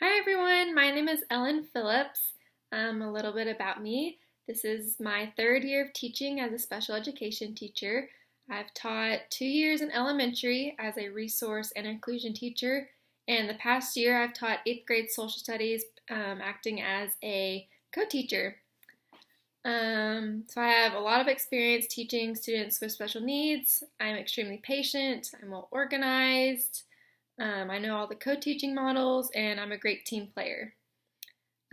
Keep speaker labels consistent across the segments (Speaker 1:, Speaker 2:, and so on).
Speaker 1: Hi everyone, my name is Ellen Phillips. A little bit about me. This is my third year of teaching as a special education teacher. I've taught 2 years in elementary as a resource and inclusion teacher, and the past year I've taught 8th grade social studies, acting as a co-teacher. So I have a lot of experience teaching students with special needs. I'm extremely patient, I'm well organized. I know all the co-teaching models, and I'm a great team player.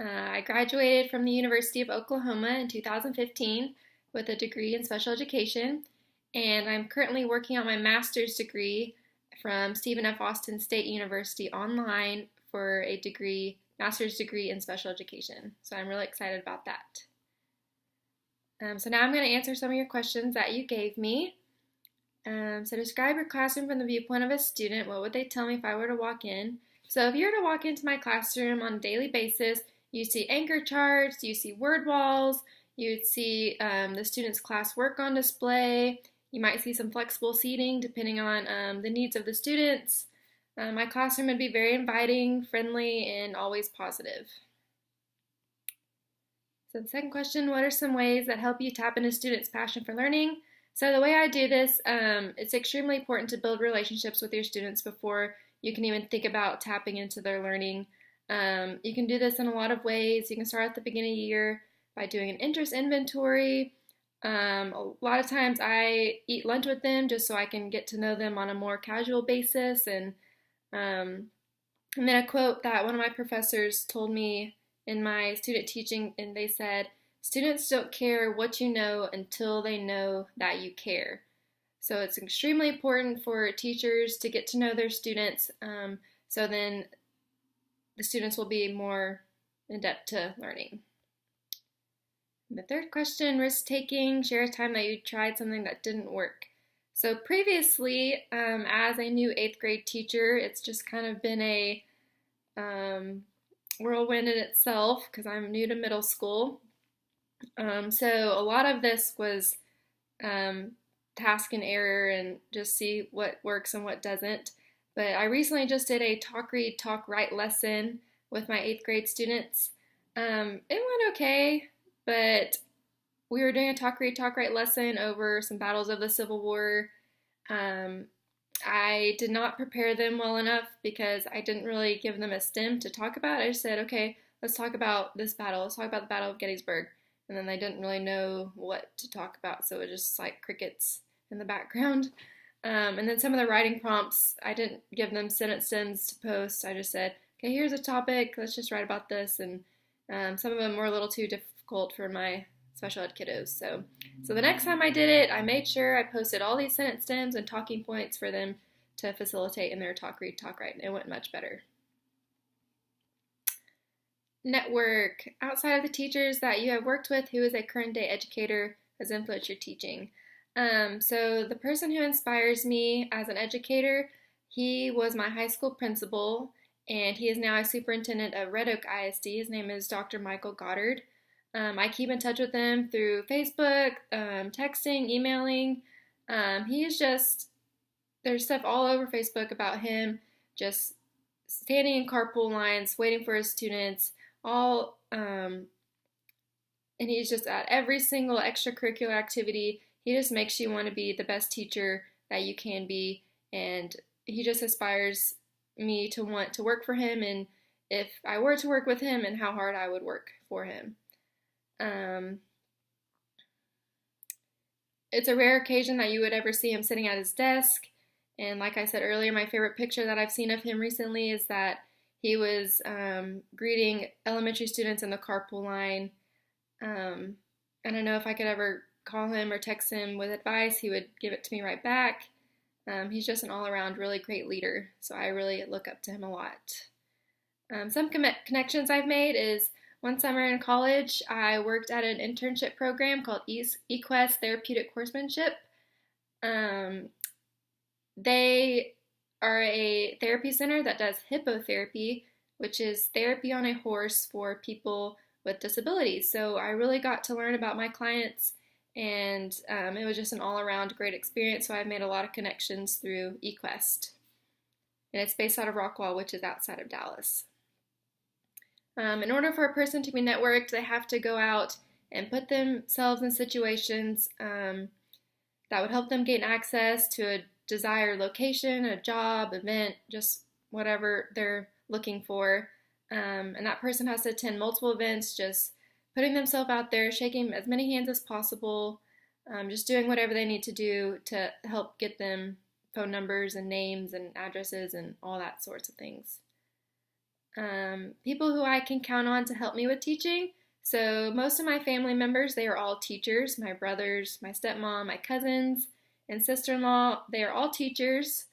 Speaker 1: I graduated from the University of Oklahoma in 2015 with a degree in special education, and I'm currently working on my master's degree from Stephen F. Austin State University online for a master's degree in special education. So I'm really excited about that. So now I'm going to answer some of your questions that you gave me. So describe your classroom from the viewpoint of a student. What would they tell me if I were to walk in? So if you were to walk into my classroom on a daily basis, you see anchor charts, you see word walls, you'd see the students' class work on display. You might see some flexible seating depending on the needs of the students. My classroom would be very inviting, friendly, and always positive. So the second question, what are some ways that help you tap into students' passion for learning? So the way I do this, it's extremely important to build relationships with your students before you can even think about tapping into their learning. You can do this in a lot of ways. You can start at the beginning of the year by doing an interest inventory. A lot of times I eat lunch with them just so I can get to know them on a more casual basis. And then a quote that one of my professors told me in my student teaching, and they said, students don't care what you know until they know that you care. So it's extremely important for teachers to get to know their students, so then the students will be more in-depth to learning. And the third question, risk-taking, share a time that you tried something that didn't work. So previously, as a new 8th grade teacher, it's just kind of been a whirlwind in itself because I'm new to middle school. So a lot of this was task and error and just see what works and what doesn't. But I recently just did a talk, read, talk, write lesson with my 8th grade students. It went okay, but we were doing a talk, read, talk, write lesson over some battles of the Civil War. I did not prepare them well enough because I didn't really give them a stem to talk about. I just said, okay, let's talk about this battle. Let's talk about the Battle of Gettysburg. And then they didn't really know what to talk about, so it was just like crickets in the background. And then some of the writing prompts, I didn't give them sentence stems to post. I just said, okay, here's a topic. Let's just write about this. And some of them were a little too difficult for my special ed kiddos. So the next time I did it, I made sure I posted all these sentence stems and talking points for them to facilitate in their talk, read, talk, write. It went much better. Network. Outside of the teachers that you have worked with, who is a current day educator has influenced your teaching? So the person who inspires me as an educator, he was my high school principal, and he is now a superintendent of Red Oak ISD. His name is Dr. Michael Goddard. I keep in touch with him through Facebook, texting, emailing. There's stuff all over Facebook about him just standing in carpool lines, waiting for his students, and he's just at every single extracurricular activity. He just makes you want to be the best teacher that you can be, and he just inspires me to want to work for him, and if I were to work with him, and how hard I would work for him. It's a rare occasion that you would ever see him sitting at his desk, and like I said earlier, my favorite picture that I've seen of him recently is that he was greeting elementary students in the carpool line. I don't know if I could ever call him or text him with advice. He would give it to me right back. He's just an all-around really great leader, so I really look up to him a lot. Some connections I've made is one summer in college, I worked at an internship program called eQuest Therapeutic Horsemanship. They are a therapy center that does hippotherapy, which is therapy on a horse for people with disabilities. So I really got to learn about my clients, and it was just an all-around great experience. So I've made a lot of connections through eQuest. And it's based out of Rockwall, which is outside of Dallas. In order for a person to be networked, they have to go out and put themselves in situations that would help them gain access to a desired location, a job, event, just whatever they're looking for. And that person has to attend multiple events, just putting themselves out there, shaking as many hands as possible, just doing whatever they need to do to help get them phone numbers and names and addresses and all that sorts of things. People who I can count on to help me with teaching. So most of my family members, they are all teachers. My brothers, my stepmom, my cousins, and sister-in-law, they are all teachers.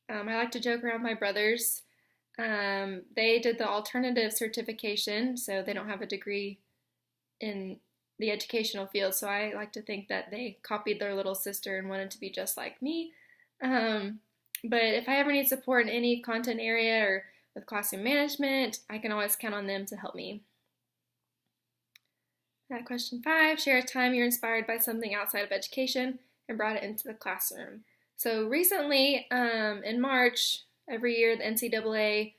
Speaker 1: I like to joke around with my brothers. They did the alternative certification, so they don't have a degree in the educational field. So I like to think that they copied their little sister and wanted to be just like me. But if I ever need support in any content area or with classroom management, I can always count on them to help me. Question 5, share a time you're inspired by something outside of education and brought it into the classroom. So recently, in March, every year the NCAA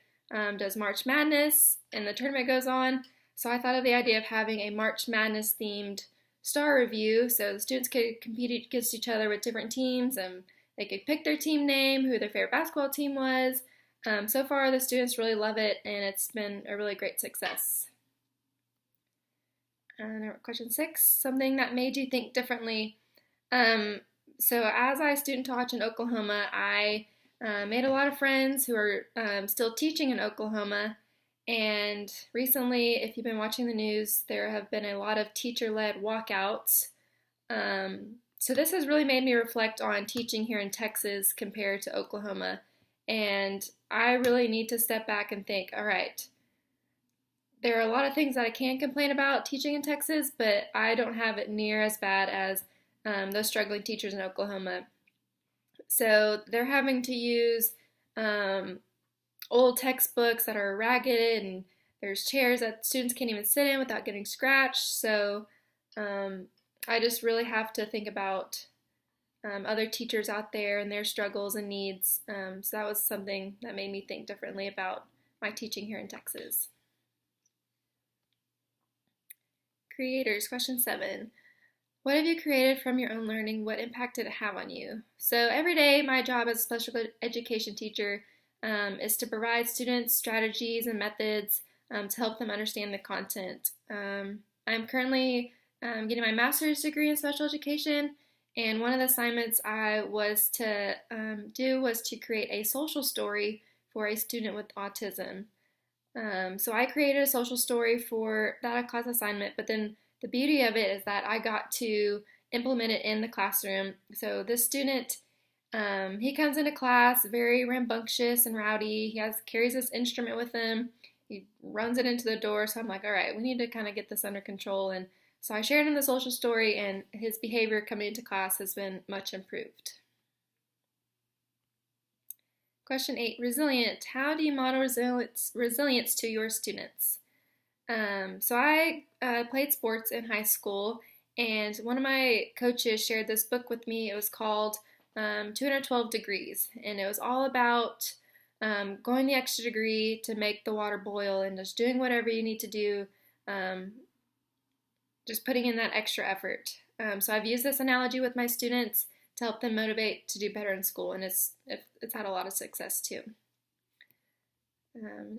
Speaker 1: does March Madness and the tournament goes on. So I thought of the idea of having a March Madness themed star review so the students could compete against each other with different teams and they could pick their team name, who their favorite basketball team was. So far the students really love it and it's been a really great success. Question 6, something that made you think differently. So as I student taught in Oklahoma, I made a lot of friends who are still teaching in Oklahoma. And recently, if you've been watching the news, there have been a lot of teacher-led walkouts. So this has really made me reflect on teaching here in Texas compared to Oklahoma. And I really need to step back and think, all right, there are a lot of things that I can complain about teaching in Texas, but I don't have it near as bad as those struggling teachers in Oklahoma. So they're having to use old textbooks that are ragged, and there's chairs that students can't even sit in without getting scratched. So I just really have to think about other teachers out there and their struggles and needs. So that was something that made me think differently about my teaching here in Texas. Creators, question 7. What have you created from your own learning? What impact did it have on you? So every day, my job as a special education teacher is to provide students strategies and methods to help them understand the content. I'm currently getting my master's degree in special education, and one of the assignments I was to do was to create a social story for a student with autism. So I created a social story for that class assignment, but then the beauty of it is that I got to implement it in the classroom. So this student, he comes into class very rambunctious and rowdy. He carries this instrument with him. He runs it into the door. So I'm like, all right, we need to kind of get this under control. And so I shared him the social story, and his behavior coming into class has been much improved. Question 8, resilient. How do you model resilience to your students? So I played sports in high school, and one of my coaches shared this book with me. It was called 212 Degrees, and it was all about going the extra degree to make the water boil and just doing whatever you need to do, just putting in that extra effort. So I've used this analogy with my students to help them motivate to do better in school, and it's had a lot of success too.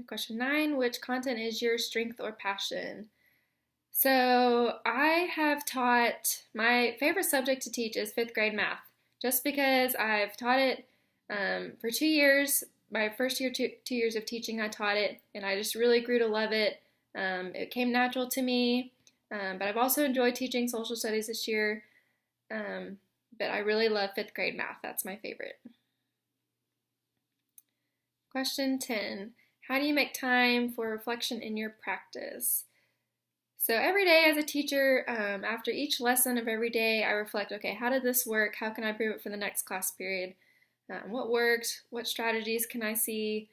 Speaker 1: Question 9, which content is your strength or passion? So I have taught, my favorite subject to teach is 5th grade math, just because I've taught it for 2 years. My first year, 2 years of teaching, I taught it, and I just really grew to love it. It came natural to me, but I've also enjoyed teaching social studies this year. But I really love 5th grade math. That's my favorite. Question 10. How do you make time for reflection in your practice? So every day as a teacher, after each lesson of every day, I reflect, okay, how did this work? How can I improve it for the next class period? What worked? What strategies can I see?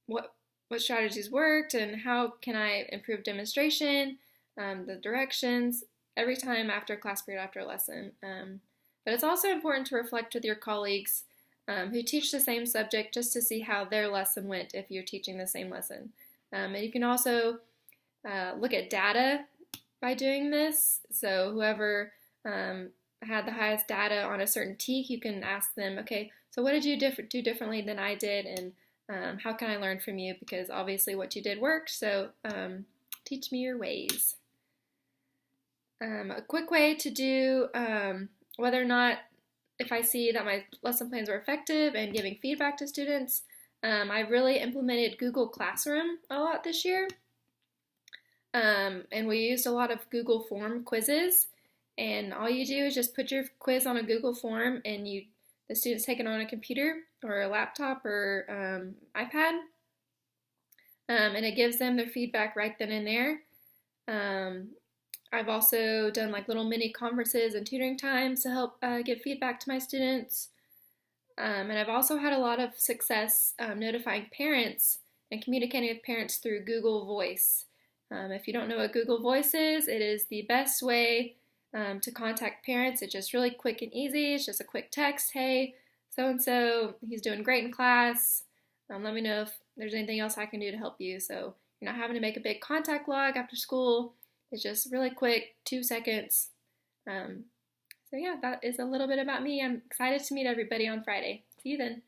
Speaker 1: What strategies worked? And how can I improve demonstration, the directions, every time after a class period, after a lesson. But it's also important to reflect with your colleagues who teach the same subject just to see how their lesson went if you're teaching the same lesson. And you can also look at data by doing this. So whoever had the highest data on a certain TEK, you can ask them, okay, so what did you do differently than I did, and how can I learn from you? Because obviously what you did worked, so teach me your ways. A quick way to do whether or not, if I see that my lesson plans are effective and giving feedback to students, I really implemented Google Classroom a lot this year. And we used a lot of Google Form quizzes, and all you do is just put your quiz on a Google Form, and the students take it on a computer or a laptop or iPad, and it gives them their feedback right then and there. I've also done like little mini conferences and tutoring times to help give feedback to my students. And I've also had a lot of success notifying parents and communicating with parents through Google Voice. If you don't know what Google Voice is, it is the best way to contact parents. It's just really quick and easy. It's just a quick text, hey, so-and-so, he's doing great in class. Let me know if there's anything else I can do to help you. So you're not having to make a big contact log after school. It's just really quick, 2 seconds. So yeah, that is a little bit about me. I'm excited to meet everybody on Friday. See you then.